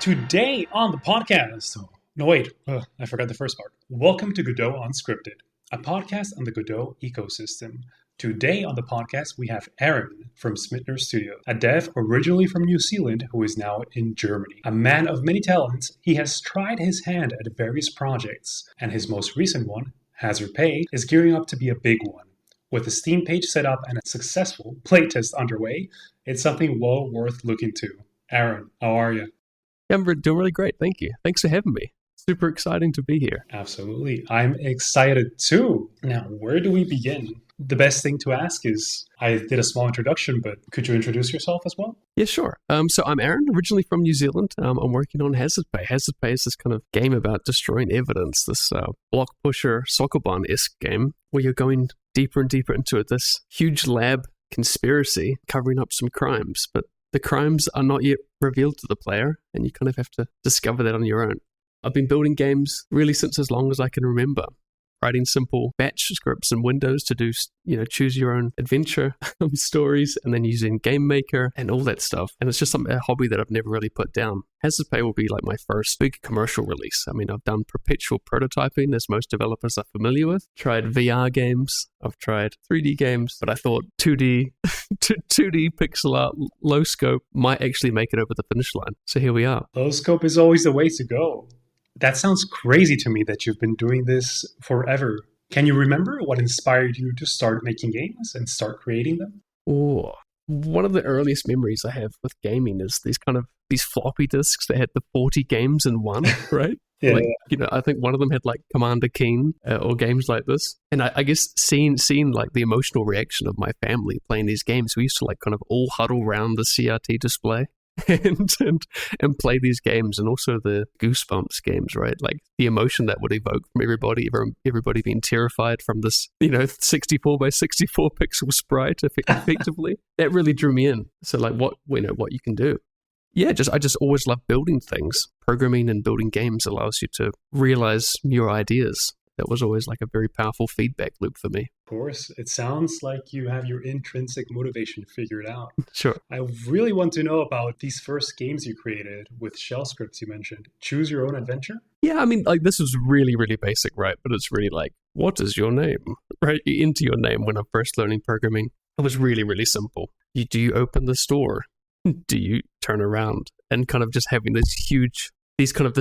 Today on the podcast. No, wait, I forgot the first part. Welcome to Godot Unscripted, a podcast on the Godot ecosystem. Today on the podcast, we have Arran from Smitner Studio, a dev originally from New Zealand who is now in Germany. A man of many talents, he has tried his hand at various projects, and his most recent one, Hazard Pay, is gearing up to be a big one. With a Steam page set up and a successful playtest underway, it's something well worth looking to. Arran, how are you? Yeah, I'm doing really great. Thank you. Thanks for having me. Super exciting to be here. Absolutely. I'm excited too. Now, where do we begin? The best thing to ask is, I did a small introduction, but could you introduce yourself as well? Yeah, sure. So I'm Arran, originally from New Zealand. I'm working on Hazard Pay. Hazard Pay is this kind of game about destroying evidence, this block pusher Sokoban-esque game where you're going deeper and deeper into it, this huge lab conspiracy covering up some crimes, but the crimes are not yet revealed to the player, and you kind of have to discover that on your own. I've been building games really since as long as I can remember, writing simple batch scripts in Windows to do, choose your own adventure stories, and then using Game Maker and all that stuff. And it's just a hobby that I've never really put down. Hazard Pay will be like my first big commercial release. I mean, I've done perpetual prototyping, as most developers are familiar with. Tried VR games, I've tried 3D games, but I thought 2D pixel art, low scope might actually make it over the finish line. So here we are. Low scope is always the way to go. That sounds crazy to me that you've been doing this forever. Can you remember what inspired you to start making games and start creating them? Oh, one of the earliest memories I have with gaming is these floppy disks that had the 40 games in one, right? Yeah. I think one of them had like Commander Keen or games like this. And I guess seeing like the emotional reaction of my family playing these games, we used to like kind of all huddle around the CRT display and play these games, and also the Goosebumps games, right? Like the emotion that would evoke from everybody being terrified from this, 64 by 64 pixel sprite effectively. That really drew me in. So like what you can do. Yeah, I just always love building things. Programming and building games allows you to realize your ideas. That was always like a very powerful feedback loop for me. Of course, it sounds like you have your intrinsic motivation figured out. Sure. I really want to know about these first games you created with shell scripts you mentioned. Choose your own adventure? Yeah, I mean, like this was really, really basic, right? But it's really like, what is your name? Right? You enter your name when I'm first learning programming. It was really, really simple. Do you open the store? Do you turn around? And kind of just having this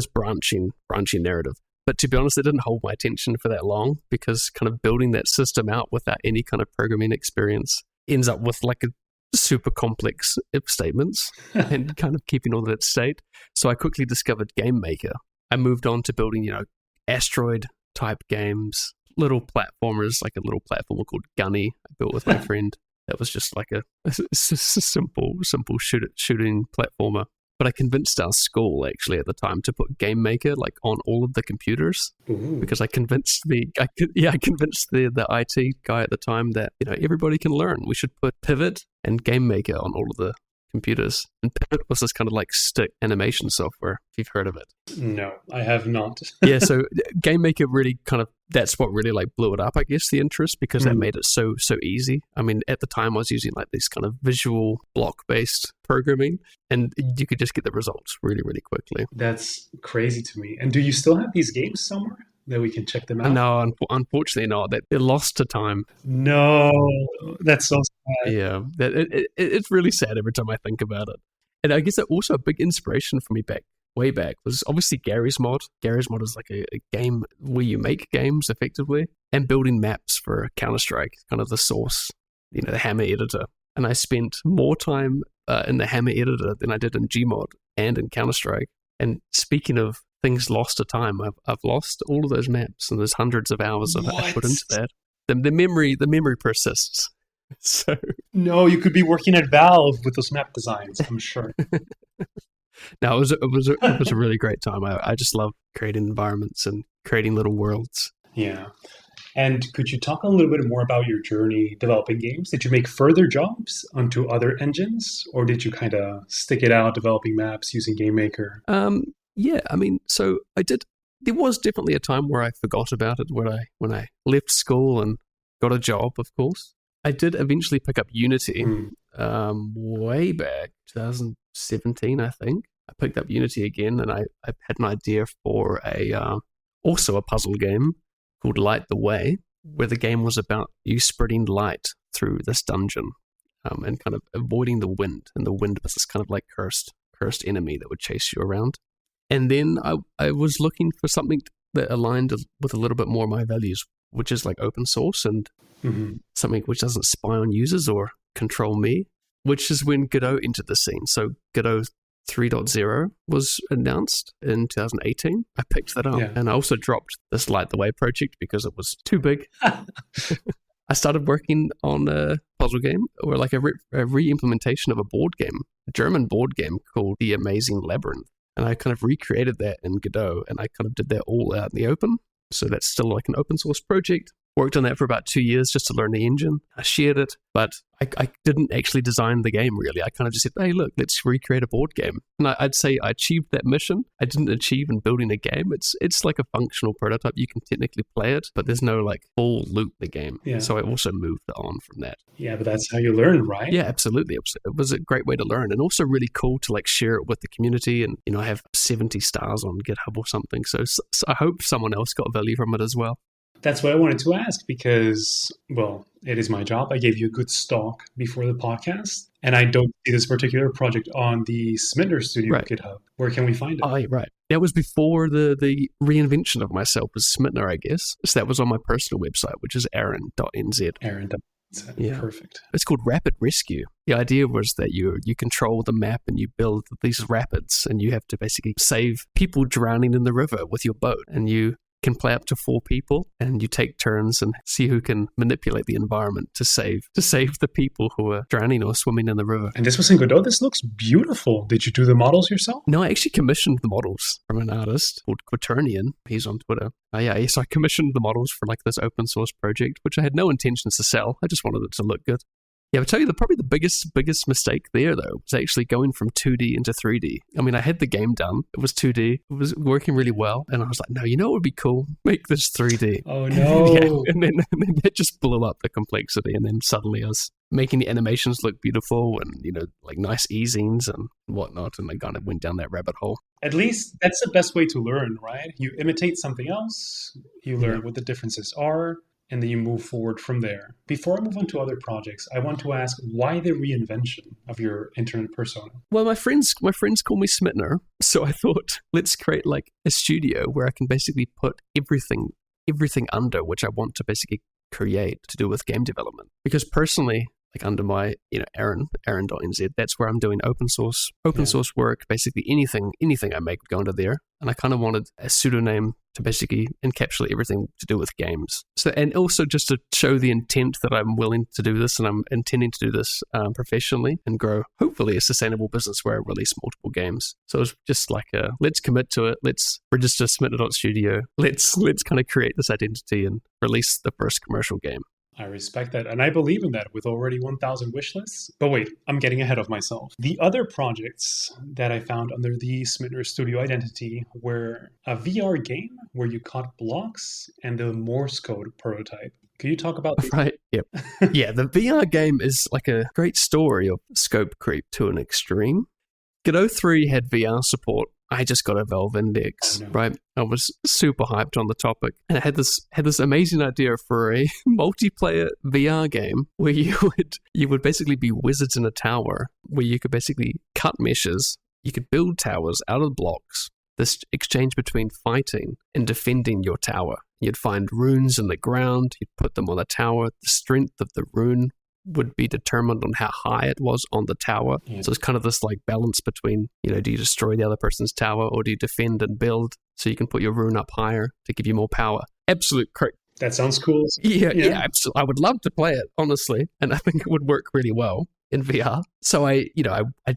branching narrative. But to be honest, it didn't hold my attention for that long, because kind of building that system out without any kind of programming experience ends up with like a super complex if statements and kind of keeping all that state. So I quickly discovered Game Maker. I moved on to building, asteroid type games, little platformers, like a little platformer called Gunny I built with my friend. That was just like a simple shooting platformer. But I convinced our school actually at the time to put Game Maker like on all of the computers. Ooh. Because I convinced the IT guy at the time that everybody can learn. We should put Pivot and Game Maker on all of the computers. And Pivot was this kind of like stick animation software, if you've heard of it. No, I have not. Yeah, so Game Maker really that's what really like blew it up, I guess, the interest, because that made it so easy. I mean, at the time I was using like this kind of visual block-based programming, and you could just get the results really, really quickly. That's crazy to me. And do you still have these games somewhere that we can check them out? No, unfortunately not. They're lost to time. No, that's so sad. Yeah, it's really sad every time I think about it. And I guess that also a big inspiration for me way back was obviously Gary's Mod. Gary's Mod is like a game where you make games effectively, and building maps for Counter-Strike, kind of the source, the Hammer editor. And I spent more time in the Hammer editor than I did in Gmod and in Counter-Strike. And speaking of things lost to time, I've lost all of those maps, and there's hundreds of hours of I put into that. The memory persists. So no, you could be working at Valve with those map designs, I'm sure. No, it was a really great time. I just love creating environments and creating little worlds. Yeah. And could you talk a little bit more about your journey developing games? Did you make further jumps onto other engines, or did you kind of stick it out developing maps using Game Maker? Yeah, I mean, so I did. There was definitely a time where I forgot about it when I left school and got a job, of course. I did eventually pick up Unity way back, 2017, I think. I picked up Unity again, and I had an idea for also a puzzle game called Light the Way, where the game was about you spreading light through this dungeon and kind of avoiding the wind. And the wind was this kind of like cursed enemy that would chase you around. And then I was looking for something that aligned with a little bit more of my values, which is like open source and something which doesn't spy on users or control me, which is when Godot entered the scene. So Godot 3.0 was announced in 2018. I picked that up, and I also dropped this Light the Way project because it was too big. I started working on a puzzle game, or like a re-implementation of a board game, a German board game called The Amazing Labyrinth. And I kind of recreated that in Godot, and I kind of did that all out in the open. So that's still like an open source project. Worked on that for about 2 years just to learn the engine. I shared it, but I didn't actually design the game, really. I kind of just said, hey, look, let's recreate a board game. And I'd say I achieved that mission. I didn't achieve in building a game. It's like a functional prototype. You can technically play it, but there's no like full loop in the game. Yeah. So I also moved on from that. Yeah, but that's how you learn, right? Yeah, absolutely. It was a great way to learn, and also really cool to like share it with the community. And, I have 70 stars on GitHub or something. So I hope someone else got value from it as well. That's what I wanted to ask because, well, it is my job. I gave you a good stalk before the podcast, and I don't see this particular project on the Smitner Studio GitHub. Where can we find it? Oh, right. That was before the reinvention of myself as Smitner, I guess. So that was on my personal website, which is arran.nz. Arran.nz. Yeah. Perfect. It's called Rapid Rescue. The idea was that you control the map and you build these rapids, and you have to basically save people drowning in the river with your boat, and you can play up to 4 people, and you take turns and see who can manipulate the environment to save the people who are drowning or swimming in the river. And this was in Godot. This looks beautiful. Did you do the models yourself? No, I actually commissioned the models from an artist called Quaternion. He's on Twitter. So I commissioned the models for like this open source project, which I had no intentions to sell. I just wanted it to look good. Yeah, I'll tell you, probably the biggest mistake there, though, was actually going from 2D into 3D. I mean, I had the game done. It was 2D. It was working really well. And I was like, no, you know what would be cool? Make this 3D. Oh, no. And then that just blew up the complexity. And then suddenly I was making the animations look beautiful and, like nice easings and whatnot. And I kind of went down that rabbit hole. At least that's the best way to learn, right? You imitate something else. You learn what the differences are. And then you move forward from there. Before I move on to other projects, I want to ask why the reinvention of your internet persona? Well, my friends call me Smitner, so I thought let's create like a studio where I can basically put everything under which I want to basically create to do with game development. Because personally, like under my Arran.nz, that's where I'm doing open source work. Basically anything I make would go under there. And I kind of wanted a pseudonym to basically encapsulate everything to do with games. So, and also just to show the intent that I'm willing to do this and I'm intending to do this professionally and grow, hopefully, a sustainable business where I release multiple games. So it was just like, let's commit to it. Let's register Smitner.studio. Let's kind of create this identity and release the first commercial game. I respect that, and I believe in that with already 1,000 wish lists. But wait, I'm getting ahead of myself. The other projects that I found under the Smitner Studio identity were a VR game where you caught blocks and the Morse code prototype. Can you talk about these? Right, yep. Yeah, the VR game is like a great story of scope creep to an extreme. Godot 3 had VR support. I just got a Valve Index, right? I was super hyped on the topic, and I had this amazing idea for a multiplayer VR game where you would basically be wizards in a tower, where you could basically cut meshes, you could build towers out of blocks. This exchange between fighting and defending your tower. You'd find runes in the ground, you'd put them on a tower. The strength of the rune would be determined on how high it was on the tower. Yeah. So it's kind of this like balance between, do you destroy the other person's tower or do you defend and build so you can put your rune up higher to give you more power? Absolute correct. That sounds cool. Yeah, absolutely. I would love to play it, honestly, and I think it would work really well in VR. So I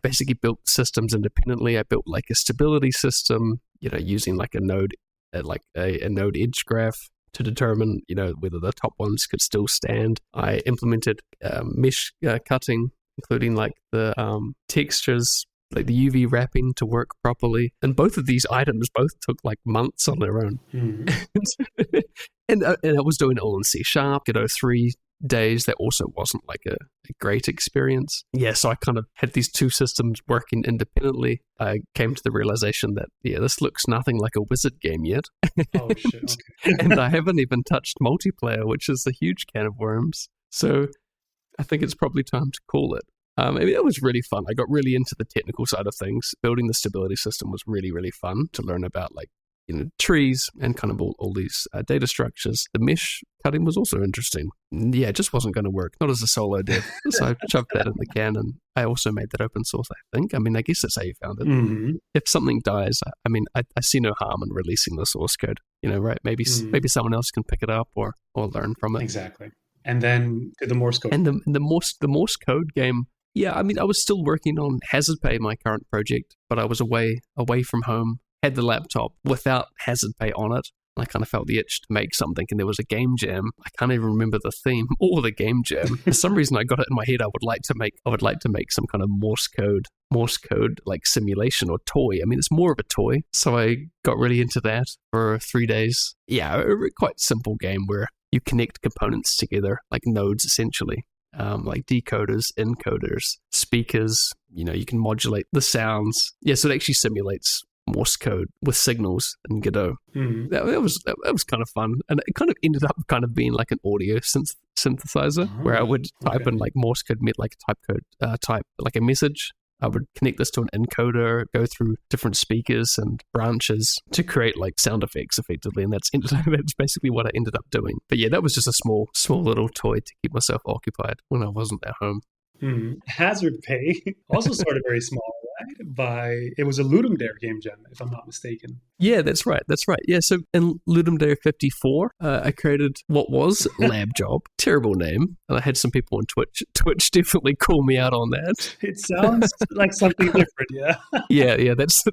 basically built systems independently. I built like a stability system, using like a node edge graph to determine, whether the top ones could still stand. I implemented mesh cutting, including like the textures, like the UV wrapping to work properly. And both of these items both took like months on their own. Mm. and I was doing it all in C#. Godot 3 days, that also wasn't like a great experience. Yeah, so I kind of had these two systems working independently. I came to the realization that, this looks nothing like a wizard game yet. Oh, shit. Okay. And I haven't even touched multiplayer, which is a huge can of worms. So I think it's probably time to call it. It was really fun. I got really into the technical side of things. Building the stability system was really, really fun to learn about, like, trees and kind of all these data structures. The mesh cutting was also interesting. Yeah, it just wasn't going to work. Not as a solo dev. So I shoved that in the can, and I also made that open source, I think. I mean, I guess that's how you found it. Mm-hmm. If something dies, I see no harm in releasing the source code. Right? Maybe someone else can pick it up or learn from it. Exactly. And then the Morse code. And the Morse code game. Yeah, I mean, I was still working on Hazard Pay, my current project, but I was away from home, had the laptop without Hazard Pay on it. And I kind of felt the itch to make something, and there was a game jam. I can't even remember the theme or the game jam. For some reason, I got it in my head. I would like to make some kind of Morse code like simulation or toy. I mean, it's more of a toy. So I got really into that for 3 days. Yeah, a quite simple game where you connect components together, like nodes essentially. Like decoders, encoders, speakers, you can modulate the sounds. Yeah, so it actually simulates Morse code with signals in Godot. Mm-hmm. That was kind of fun. And it kind of ended up kind of being like an audio synthesizer where I would type in like Morse code, like type like a message. I would connect this to an encoder, go through different speakers and branches to create like sound effects effectively. And that's basically what I ended up doing. But yeah, that was just a small little toy to keep myself occupied when I wasn't at home. Mm-hmm. Hazard Pay also started very small, right? It was a Ludum Dare game jam, if I'm not mistaken. Yeah, that's right. Yeah, so in Ludum Dare 54, I created what was Lab Job. Terrible name. And I had some people on Twitch definitely call me out on that. It sounds like something different, yeah. Yeah, that's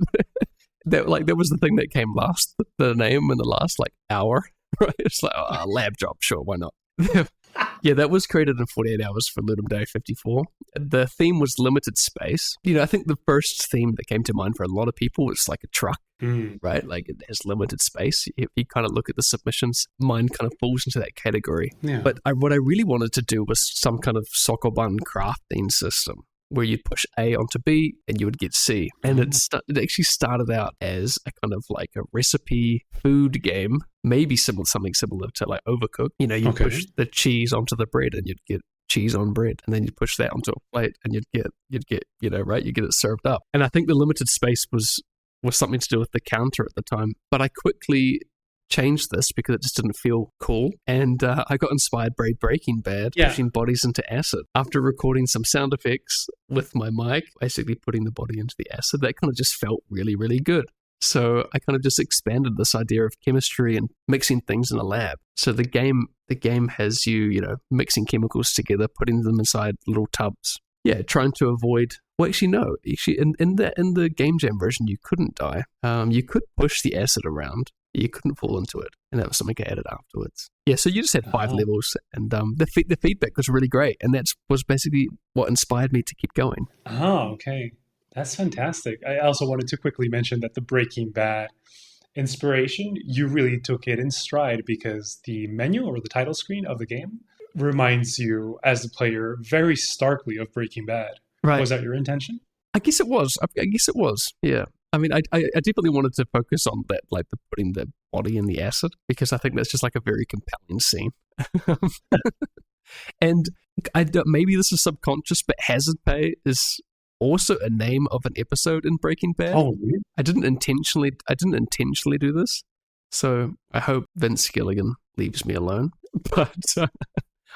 that was the thing that came last, the name in the last like hour. Right? It's like, Lab Job, sure, why not? Yeah, that was created in 48 hours for Ludum Dare 54. The theme was limited space. I think the first theme that came to mind for a lot of people was like a truck, right? Like it has limited space. If you kind of look at the submissions, mine kind of falls into that category. Yeah. But what I really wanted to do was some kind of Sokoban crafting system where you'd push A onto B and you would get C. And it actually started out as a kind of like a recipe food game, maybe something similar to like Overcooked. You push the cheese onto the bread and you'd get cheese on bread, and then you push that onto a plate and you'd get right, you get it served up. And I think the limited space was something to do with the counter at the time. But I quickly changed this because it just didn't feel cool. And I got inspired by Breaking Bad, pushing bodies into acid. After recording some sound effects with my mic, basically putting the body into the acid, that kind of just felt really, really good. So I kind of just expanded this idea of chemistry and mixing things in a lab. So the game has you mixing chemicals together, putting them inside little tubs. Yeah, trying to avoid. Well, actually, no. Actually, in the game jam version, you couldn't die. You could push the acid around. You couldn't fall into it, and that was something I added afterwards. Yeah, so you just had 5 levels, and the feedback was really great, and that was basically what inspired me to keep going. Oh, okay. That's fantastic. I also wanted to quickly mention that the Breaking Bad inspiration, you really took it in stride because the menu or the title screen of the game reminds you, as the player, very starkly of Breaking Bad. Right. Was that your intention? I guess it was. Yeah. I mean, I definitely wanted to focus on that, like putting the body in the acid, because I think that's just like a very compelling scene. And maybe this is subconscious, but Hazard Pay is also a name of an episode in Breaking Bad. Oh, really? I didn't intentionally do this, so I hope Vince Gilligan leaves me alone. But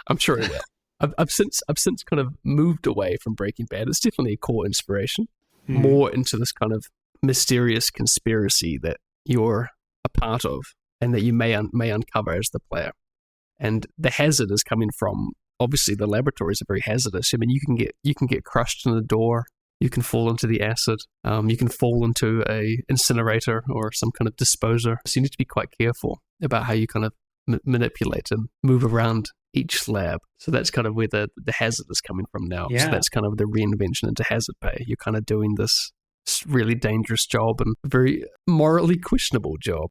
I'm sure he will. I've since kind of moved away from Breaking Bad. It's definitely a core inspiration, more into this kind of mysterious conspiracy that you're a part of and that you may uncover as the player. And the hazard is coming from, obviously the laboratories are very hazardous. I mean, you can get crushed in the door, you can fall into the acid, you can fall into a incinerator or some kind of disposer. So you need to be quite careful about how you kind of manipulate and move around each lab. So that's kind of where the hazard is coming from now. Yeah. So that's kind of the reinvention into Hazard Pay. You're kind of doing this really dangerous job and a very morally questionable job.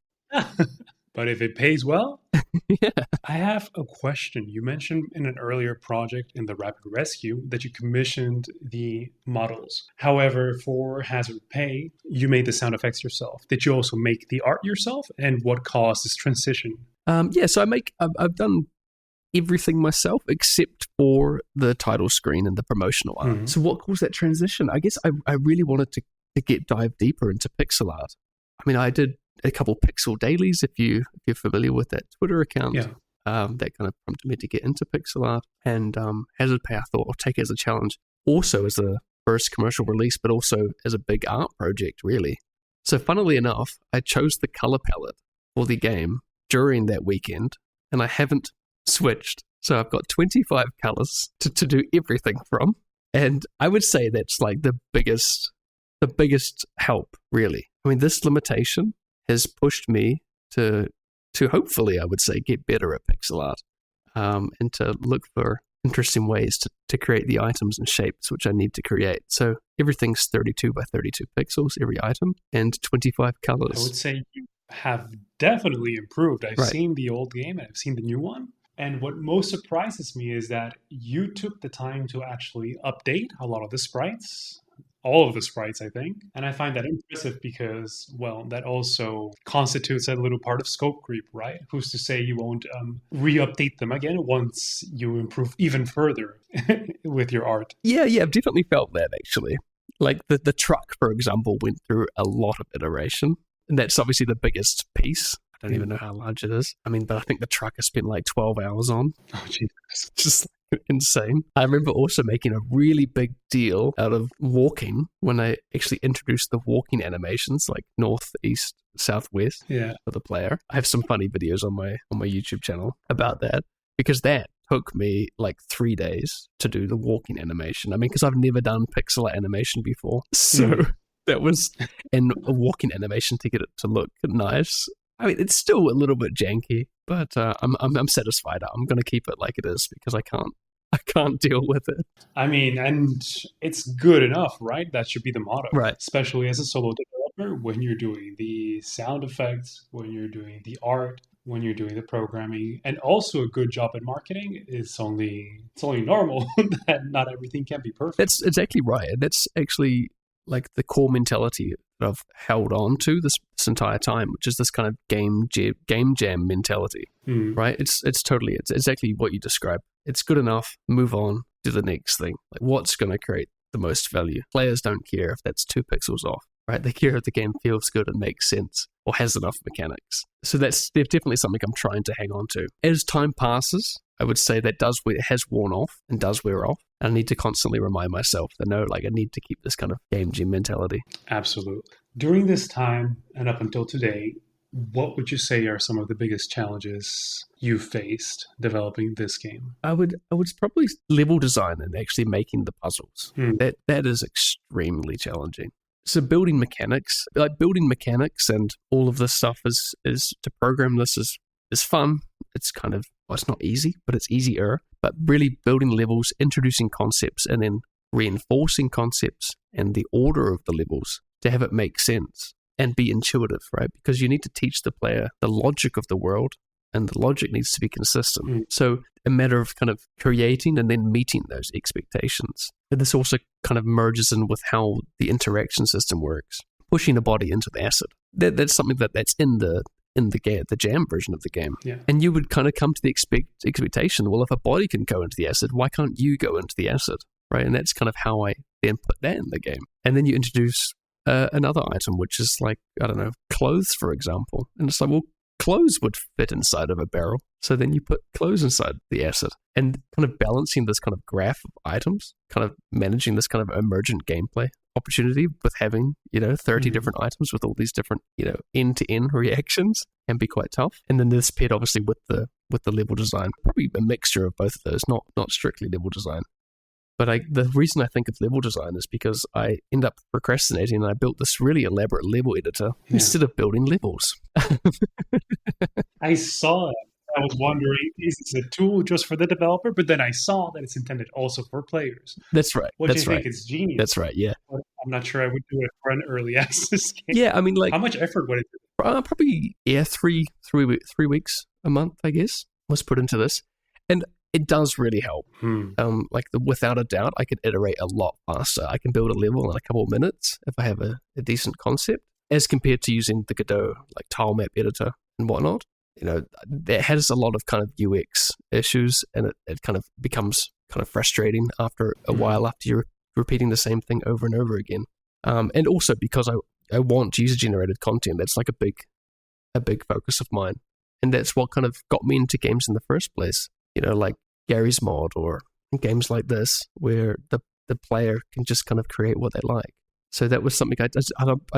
But if it pays well, Yeah. I have a question. You mentioned in an earlier project in the Rapid Rescue that you commissioned the models. However, for Hazard Pay, you made the sound effects yourself. Did you also make the art yourself? And what caused this transition? Yeah, so I've done everything myself except for the title screen and the promotional art. Mhm. So what caused that transition? I guess I really wanted to dive deeper into pixel art. I mean, I did a couple pixel dailies, if you're familiar with that Twitter account. Yeah. That kind of prompted me to get into pixel art. And Hazard Pay I thought I'll take as a challenge, also as a first commercial release, but also as a big art project, really. So funnily enough, I chose the color palette for the game during that weekend, and I haven't switched. So I've got 25 colors to do everything from. And I would say that's like the biggest help, really. I mean, this limitation has pushed me to hopefully, I would say, get better at pixel art, and to look for interesting ways to create the items and shapes which I need to create. So everything's 32 by 32 pixels, every item, and 25 colors. I would say you have definitely improved. I've Right. seen the old game and I've seen the new one. And what most surprises me is that you took the time to actually update a lot of the sprites, all of the sprites, I think. And I find that impressive because, well, that also constitutes a little part of scope creep, right? Who's to say you won't re-update them again once you improve even further with your art? Yeah, I've definitely felt that, actually. Like the truck, for example, went through a lot of iteration. And that's obviously the biggest piece. I don't even know how large it is. I mean, but I think the truck I spent like 12 hours on. Oh, Jesus. Just insane. I remember also making a really big deal out of walking when I actually introduced the walking animations, like north, east, southwest Yeah. for the player. I have some funny videos on my YouTube channel about that, because that took me like 3 days to do the walking animation. I mean, because I've never done pixel art animation before. So that was, and a walking animation to get it to look nice. I mean, it's still a little bit janky, but I'm satisfied. I'm going to keep it like it is because I can't deal with it. I mean, and it's good enough, right? That should be the motto. Right. Especially as a solo developer, when you're doing the sound effects, when you're doing the art, when you're doing the programming, and also a good job at marketing, it's only normal that not everything can be perfect. That's exactly right. That's actually like the core mentality that I've held on to this entire time, which is this kind of game jam mentality, right? It's exactly what you described. It's good enough, move on, do the next thing. Like, what's going to create the most value? Players don't care if that's 2 pixels off, right? They care if the game feels good and makes sense or has enough mechanics. So that's definitely something I'm trying to hang on to. As time passes, I would say that it has worn off and does wear off. I need to constantly remind myself that no, like I need to keep this kind of game jam mentality. Absolutely. During this time and up until today, what would you say are some of the biggest challenges you faced developing this game? I would probably level design and actually making the puzzles. That is extremely challenging. So building mechanics and all of this stuff is to program this is fun. It's kind of, well, it's not easy, but it's easier. But really building levels, introducing concepts, and then reinforcing concepts and the order of the levels to have it make sense and be intuitive, right? Because you need to teach the player the logic of the world, and the logic needs to be consistent. So a matter of kind of creating and then meeting those expectations. And this also kind of merges in with how the interaction system works, pushing a body into the acid. That's something that's in the jam version of the game. Yeah. And you would kind of come to the expectation, well, if a body can go into the acid, why can't you go into the acid, right? And that's kind of how I then put that in the game. And then you introduce another item, which is like, I don't know, clothes, for example. And it's like, well, clothes would fit inside of a barrel. So then you put clothes inside the acid, and kind of balancing this kind of graph of items, kind of managing this kind of emergent gameplay opportunity with having, 30 different items with all these different, end-to-end reactions can be quite tough. And then this paired obviously with the level design, probably a mixture of both of those, not strictly level design. But the reason I think of level design is because I end up procrastinating, and I built this really elaborate level editor instead of building levels. I saw it. I was wondering, is this a tool just for the developer? But then I saw that it's intended also for players. That's right. Which I think is genius. That's right, yeah. But I'm not sure I would do it for an early access game. Yeah, I mean, like... How much effort went into it? Probably, yeah, three weeks a month, I guess, was put into this. And it does really help. Without a doubt, I could iterate a lot faster. I can build a level in a couple of minutes if I have a decent concept, as compared to using the Godot tile map editor and whatnot. That has a lot of kind of UX issues, and it kind of becomes kind of frustrating after a while, after you're repeating the same thing over and over again. And also because I want user-generated content. That's like a big focus of mine. And that's what kind of got me into games in the first place. Like Gary's Mod or games like this, where the player can just kind of create what they like. So that was something I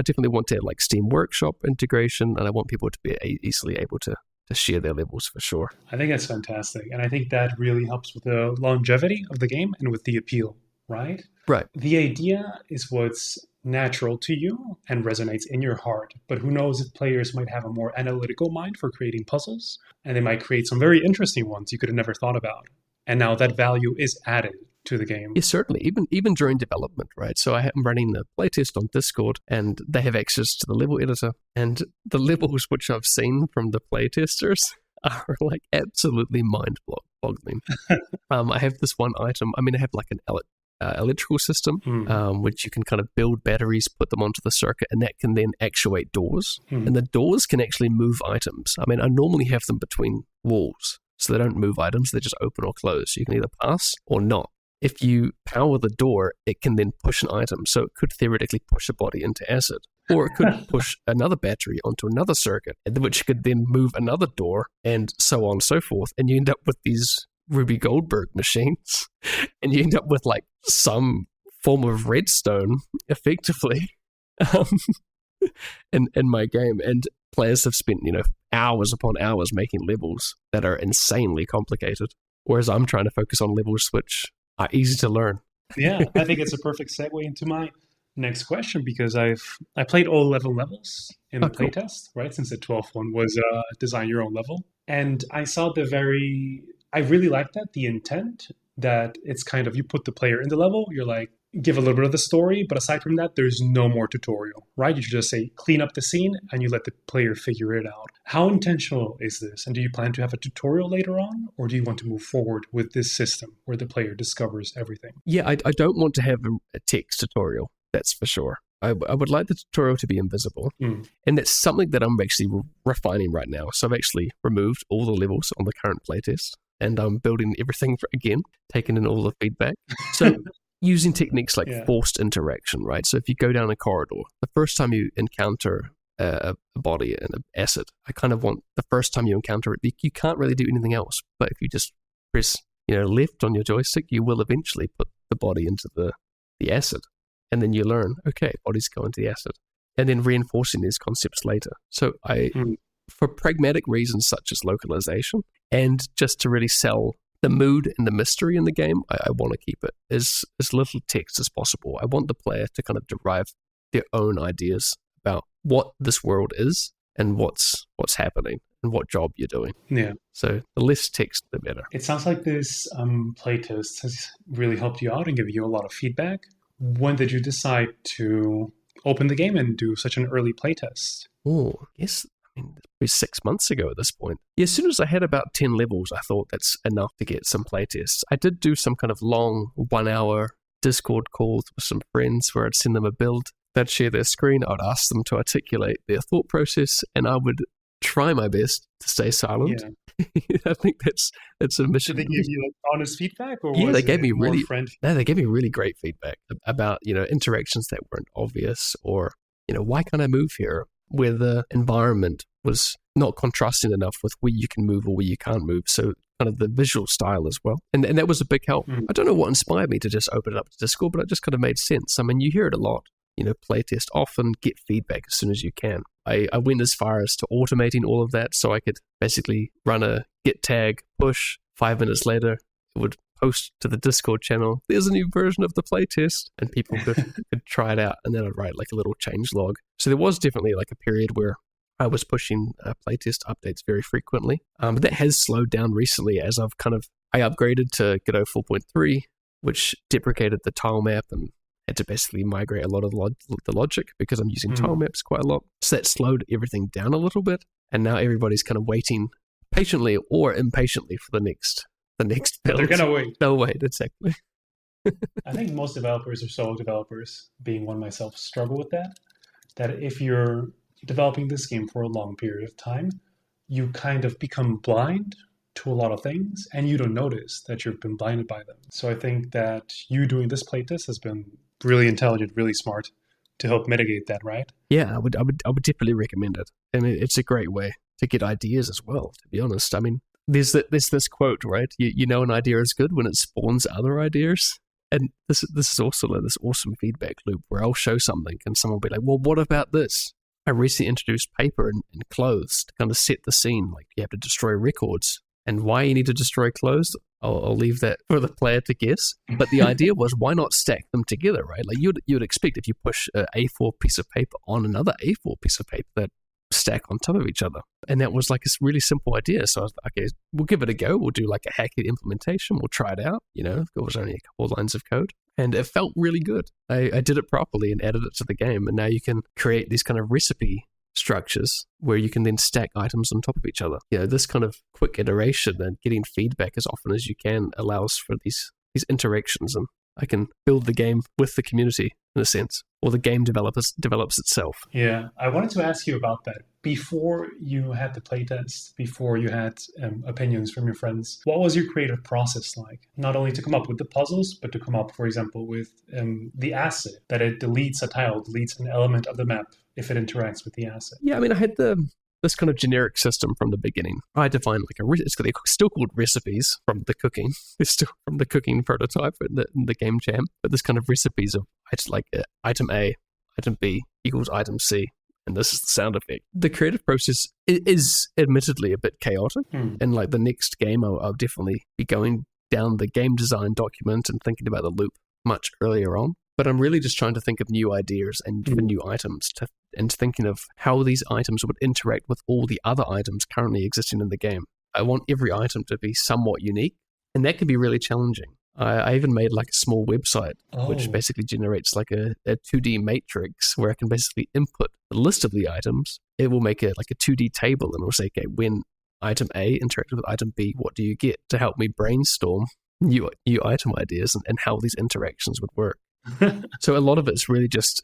definitely wanted, like Steam Workshop integration, and I want people to be easily able to share their levels for sure. I think that's fantastic. And I think that really helps with the longevity of the game and with the appeal, right? Right. The idea is what's natural to you and resonates in your heart. But who knows if players might have a more analytical mind for creating puzzles, and they might create some very interesting ones you could have never thought about. And now that value is added to the game. Yes, certainly. Even during development, right? So I am running the playtest on Discord, and they have access to the level editor. And the levels which I've seen from the playtesters are like absolutely mind-boggling. I have this one item. I have like an electrical system, which you can kind of build batteries, put them onto the circuit, and that can then actuate doors. And the doors can actually move items. I normally have them between walls, so they don't move items, they just open or close. You can either pass or not. If you power the door, it can then push an item, so it could theoretically push a body into acid. Or it could push another battery onto another circuit, which could then move another door, and so on and so forth. And you end up with these Ruby Goldberg machines, and you end up with like some form of redstone, effectively, in my game. And players have spent, hours upon hours making levels that are insanely complicated, whereas I'm trying to focus on levels which are easy to learn. Yeah, I think it's a perfect segue into my next question, because I played all 11 levels in the playtest, right? Since the 12th one was design your own level. And I saw I really like that, the intent that it's kind of, you put the player in the level, you're like, give a little bit of the story, but aside from that, there's no more tutorial, right? You should just say, clean up the scene, and you let the player figure it out. How intentional is this? And do you plan to have a tutorial later on, or do you want to move forward with this system where the player discovers everything? Yeah, I don't want to have a text tutorial, that's for sure. I would like the tutorial to be invisible, and that's something that I'm actually refining right now. So I've actually removed all the levels on the current playtest, and I'm building everything again, taking in all the feedback. So using techniques like forced interaction, right? So if you go down a corridor, the first time you encounter a body in an acid, I kind of want the first time you encounter it, you can't really do anything else. But if you just press left on your joystick, you will eventually put the body into the acid. And then you learn, okay, bodies go into the acid. And then reinforcing these concepts later. So for pragmatic reasons such as localization, and just to really sell the mood and the mystery in the game, I want to keep it as little text as possible. I want the player to kind of derive their own ideas about what this world is and what's happening and what job you're doing. Yeah. So the less text, the better. It sounds like this playtest has really helped you out and given you a lot of feedback. When did you decide to open the game and do such an early playtest? Oh, yes. It was 6 months ago at this point. Yeah, as soon as I had about 10 levels, I thought that's enough to get some playtests. I did do some kind of long 1-hour Discord calls with some friends where I'd send them a build. They'd share their screen. I would ask them to articulate their thought process, and I would try my best to stay silent. Yeah. I think that's a mission. Did they give you honest feedback, or yeah, was they gave me really they gave me really great feedback about interactions that weren't obvious, or why can't I move here, where the environment was not contrasting enough with where you can move or where you can't move. So kind of the visual style as well. And that was a big help. I don't know what inspired me to just open it up to Discord, but it just kind of made sense. I mean, you hear it a lot. Playtest often, get feedback as soon as you can. I went as far as to automating all of that, so I could basically run a git tag, push, 5 minutes later, it would post to the Discord channel, there's a new version of the playtest, and people could try it out, and then I'd write like a little change log. So there was definitely like a period where I was pushing playtest updates very frequently, but that has slowed down recently as I upgraded to Godot 4.3, which deprecated the tile map and had to basically migrate a lot of the logic because I'm using tile maps quite a lot. So that slowed everything down a little bit. And now everybody's kind of waiting patiently or impatiently for the next build. They're going to wait. They'll wait, exactly. I think most developers or solo developers, being one myself, struggle with that. That if you're developing this game for a long period of time, you kind of become blind to a lot of things and you don't notice that you've been blinded by them. So I think that you doing this playtest has been really intelligent, really smart to help mitigate that, right? Yeah, I would definitely recommend it. And it's a great way to get ideas as well, to be honest. I mean, there's this quote, right? You know an idea is good when it spawns other ideas. And this is also this awesome feedback loop where I'll show something and someone will be like, well, what about this? I recently introduced paper and clothes to kind of set the scene. Like you have to destroy records. And why you need to destroy clothes, I'll leave that for the player to guess. But the idea was, why not stack them together, right? Like you'd expect if you push an A4 piece of paper on another A4 piece of paper that stack on top of each other. And that was like a really simple idea. So I was like, okay, we'll give it a go. We'll do like a hacky implementation. We'll try it out. You know, it was only a couple of lines of code. And it felt really good. I did it properly and added it to the game. And now you can create these kind of recipe structures where you can then stack items on top of each other. You know, this kind of quick iteration and getting feedback as often as you can allows for these interactions, and I can build the game with the community in a sense, or the game develops itself. Yeah, I wanted to ask you about that. Before you had the playtest, before you had opinions from your friends, what was your creative process like? Not only to come up with the puzzles, but to come up, for example, with the asset, that it deletes a tile, deletes an element of the map if it interacts with the asset. Yeah, I mean, I had this kind of generic system from the beginning. I defined like they're still called recipes from the cooking. It's still from the cooking prototype in the game jam, but this kind of recipes of like item A, item B equals item C, and this is the sound effect. The creative process is admittedly a bit chaotic, and like the next game, I'll definitely be going down the game design document and thinking about the loop much earlier on. But I'm really just trying to think of new ideas and for new items and thinking of how these items would interact with all the other items currently existing in the game. I want every item to be somewhat unique, and that can be really challenging. I even made like a small website which basically generates like a 2D matrix where I can basically input a list of the items. It will make like a 2D table and it will say, okay, when item A interacts with item B, what do you get? To help me brainstorm new item ideas and how these interactions would work. So a lot of it's really just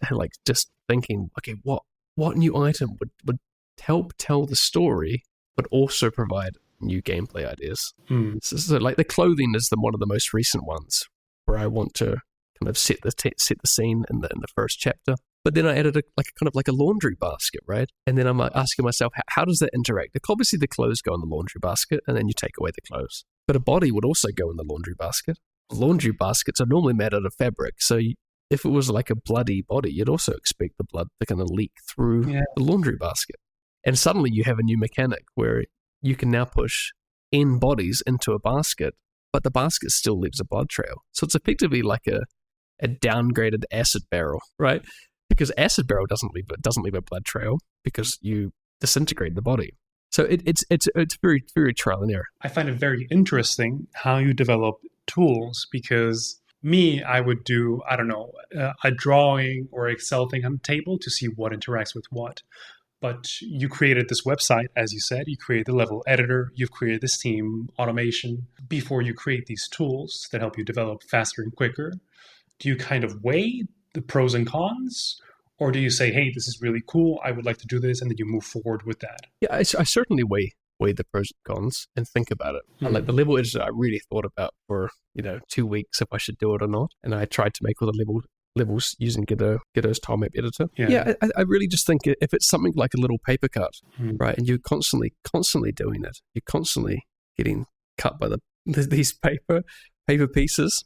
thinking, okay, what new item would help tell the story, but also provide new gameplay ideas. So like the clothing is one of the most recent ones where I want to kind of set the scene in the first chapter. But then I added a laundry basket, right? And then I'm asking myself, how does that interact? Like obviously the clothes go in the laundry basket, and then you take away the clothes. But a body would also go in the laundry basket. Laundry baskets are normally made out of fabric, so if it was like a bloody body, you'd also expect the blood to kind of leak through the laundry basket. And suddenly you have a new mechanic where you can now push N bodies into a basket, but the basket still leaves a blood trail. So it's effectively like a downgraded acid barrel, right? Because acid barrel doesn't leave a blood trail because you disintegrate the body. So it's very, very trial and error. I find it very interesting how you develop tools, because I would do, I don't know, a drawing or Excel thing on the table to see what interacts with what. But you created this website, as you said, you created the level editor, you've created this team automation. Before you create these tools that help you develop faster and quicker, do you kind of weigh the pros and cons? Or do you say, hey, this is really cool, I would like to do this, and then you move forward with that? Yeah, I certainly weigh the pros and cons and think about it. Like the level editor, I really thought about for 2 weeks if I should do it or not. And I tried to make all the levels using Godot's tile map editor. Yeah, I really just think if it's something like a little paper cut, right, and you're constantly doing it, you're constantly getting cut by these paper pieces,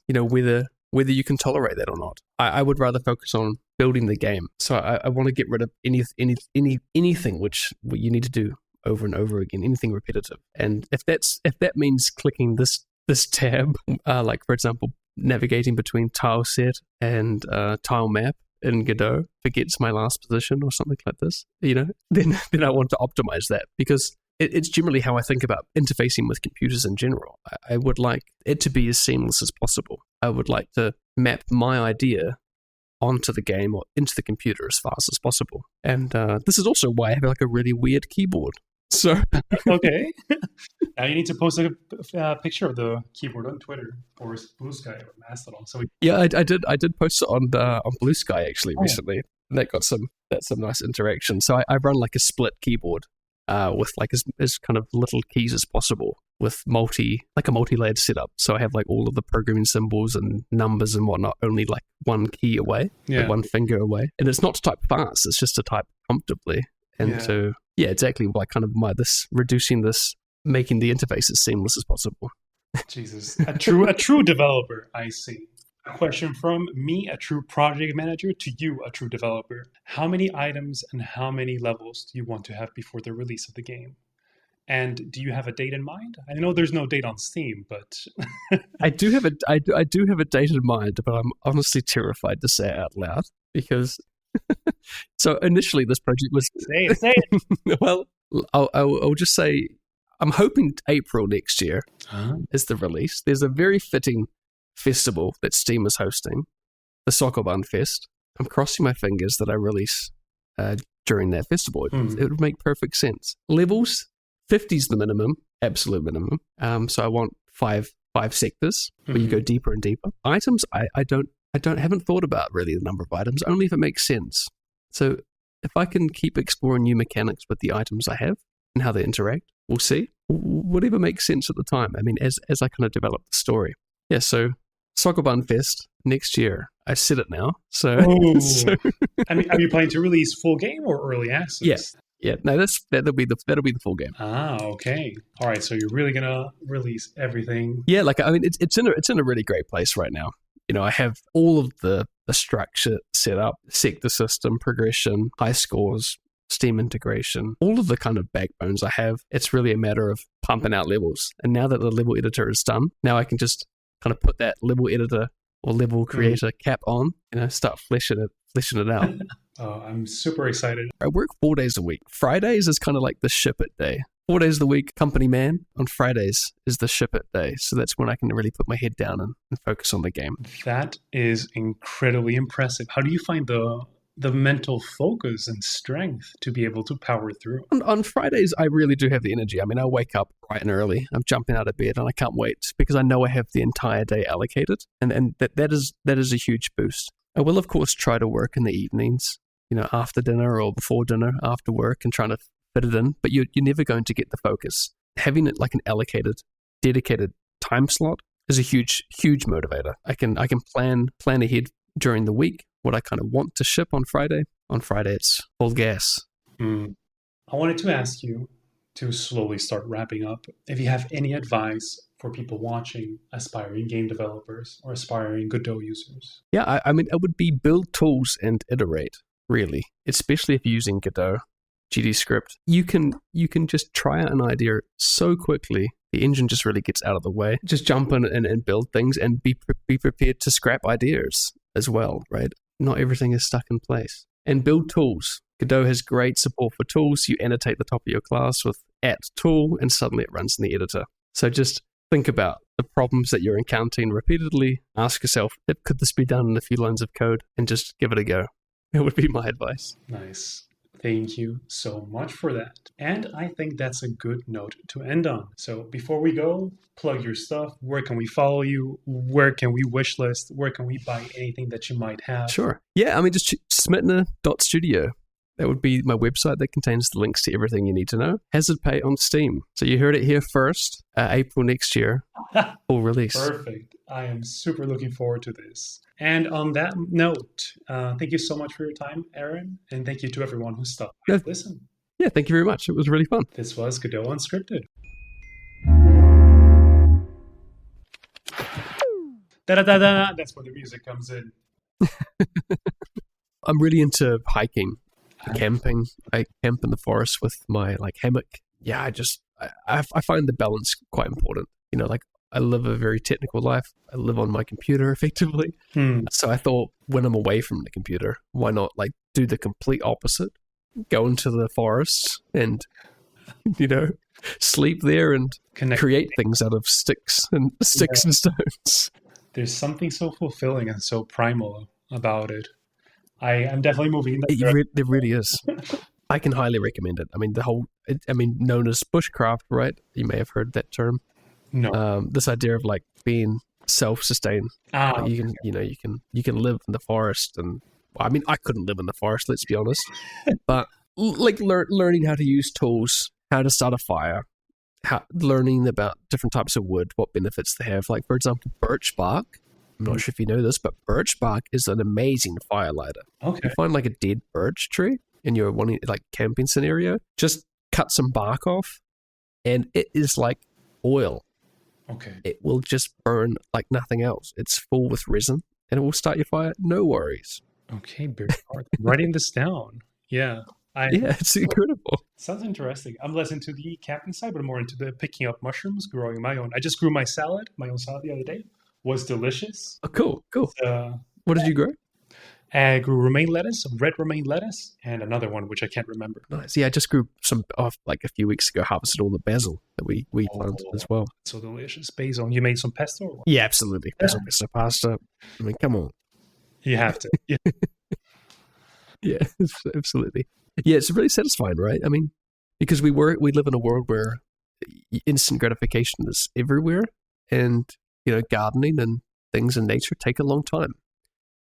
whether you can tolerate that or not. I would rather focus on building the game. So I want to get rid of anything which you need to do over and over again, anything repetitive. And if that means clicking this tab, like for example, navigating between tile set and tile map in Godot forgets my last position or something like this, then I want to optimize that, because it's generally how I think about interfacing with computers in general. I would like it to be as seamless as possible. I would like to map my idea onto the game or into the computer as fast as possible. And this is also why I have like a really weird keyboard. So Okay. Now you need to post a picture of the keyboard on Twitter or Blue Sky or Mastodon. So yeah, I did post it on Blue Sky actually recently, and that got some nice interaction. So I run like a split keyboard with like as kind of little keys as possible with a multi-layered setup. So I have like all of the programming symbols and numbers and whatnot only like one key away, like one finger away, and it's not to type fast; it's just to type comfortably. And so exactly like kind of making the interface as seamless as possible. Jesus, a true developer. I see. A question from me, a true project manager, to you, a true developer. How many items and how many levels do you want to have before the release of the game? And do you have a date in mind? I know there's no date on Steam, but I do have a date in mind, but I'm honestly terrified to say it out loud because. So initially, this project was say it. Well, I'll just say I'm hoping April next year is the release. There's a very fitting festival that Steam is hosting, the Sokoban Fest. I'm crossing my fingers that I release during that festival. It would make perfect sense. Levels, 50's the minimum, absolute minimum. So I want five sectors where you go deeper and deeper. Items, I haven't thought about really the number of items, only if it makes sense. So if I can keep exploring new mechanics with the items I have and how they interact, we'll see. Whatever makes sense at the time. I mean, as I kind of develop the story. Yeah, so Sokoban Fest next year. I said it now. So, I mean, are you planning to release full game or early access? Yeah. No, that'll be the full game. Okay. All right. So you're really gonna release everything. Yeah, like I mean, it's in a really great place right now. You know, I have all of the structure set up, sector system, progression, high scores, Steam integration, all of the kind of backbones I have. It's really a matter of pumping out levels. And now that the level editor is done, now I can just kind of put that level editor or level creator cap on, start fleshing it out. Oh, I'm super excited. I work 4 days a week. Fridays is kind of like the ship it day. 4 days of the week, company man. On Fridays is the ship it day. So that's when I can really put my head down and focus on the game. That is incredibly impressive. How do you find the mental focus and strength to be able to power through? On Fridays, I really do have the energy. I mean, I wake up bright and early. I'm jumping out of bed and I can't wait because I know I have the entire day allocated. And that is a huge boost. I will, of course, try to work in the evenings, after dinner or before dinner, after work, and trying to fit it in. But you're never going to get the focus. Having it like an allocated, dedicated time slot is a huge, huge motivator. I can plan ahead during the week what I kind of want to ship on Friday. On Friday, it's full gas. I wanted to ask you to slowly start wrapping up. If you have any advice for people watching, aspiring game developers or aspiring Godot users? Yeah, I mean, it would be build tools and iterate, really, especially if you're using Godot, GDScript. You can just try out an idea so quickly. The engine just really gets out of the way. Just jump in and build things and be prepared to scrap ideas as well, right? Not everything is stuck in place. And build tools. Godot has great support for tools. You annotate the top of your class with @tool, and suddenly it runs in the editor. So just think about the problems that you're encountering repeatedly. Ask yourself, could this be done in a few lines of code? And just give it a go. That would be my advice. Nice. Thank you so much for that. And I think that's a good note to end on. So before we go, plug your stuff. Where can we follow you? Where can we wishlist? Where can we buy anything that you might have? Sure. Yeah, I mean, just Smitner.studio. That would be my website that contains the links to everything you need to know. Hazard Pay on Steam. So you heard it here first, April next year, full release. Perfect. I am super looking forward to this. And on that note, thank you so much for your time, Arran, and thank you to everyone who stopped by to listen. Yeah, thank you very much. It was really fun. This was Godot Unscripted. Da-da-da-da, that's where the music comes in. I'm really into hiking, camping. I camp in the forest with my hammock. Yeah, I find the balance quite important. I live a very technical life. I live on my computer effectively. So I thought when I'm away from the computer, why not do the complete opposite? Go into the forest and, sleep there and create things out of sticks and stones. There's something so fulfilling and so primal about it. I'm definitely moving in that It really is. I can highly recommend it. I mean, known as bushcraft, right? You may have heard that term. No. This idea of like being self-sustained. Like Okay. you can live in the forest, and well, I mean, I couldn't live in the forest. Let's be honest. But like learning how to use tools, how to start a fire, learning about different types of wood, what benefits they have. Like for example, birch bark. I'm not sure if you know this, but birch bark is an amazing fire lighter. Okay. You find like a dead birch tree in your like camping scenario, just cut some bark off, and it is like oil. Okay. It will just burn like nothing else. It's full with resin, and it will start your fire. No worries. Okay, birch bark. I'm writing this down. Yeah. Yeah, it's incredible. Sounds interesting. I'm less into the camping side, but more into the picking up mushrooms, growing my own. I just grew my own salad the other day. Was delicious. Oh, cool. Uh, What did you grow? I grew romaine lettuce, red romaine lettuce, and another one which I can't remember. Nice. Yeah, I just grew some off like a few weeks ago. Harvested all the basil that we planted as well. So delicious. Basil. You made some pesto? Or what? Yeah, absolutely. Basil pesto pasta. I mean, come on. You have to. Yeah. Yeah, absolutely. Yeah, it's really satisfying, right? I mean, because we live in a world where instant gratification is everywhere, and gardening and things in nature take a long time,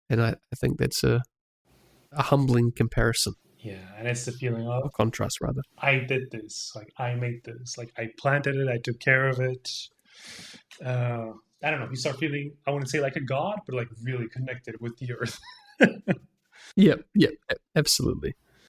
and I think that's a humbling comparison. Yeah, and it's the feeling of or contrast, rather. I did this, like I made this, like I planted it, I took care of it. I don't know. You start feeling, I wouldn't say like a god, but like really connected with the earth. Yeah, absolutely.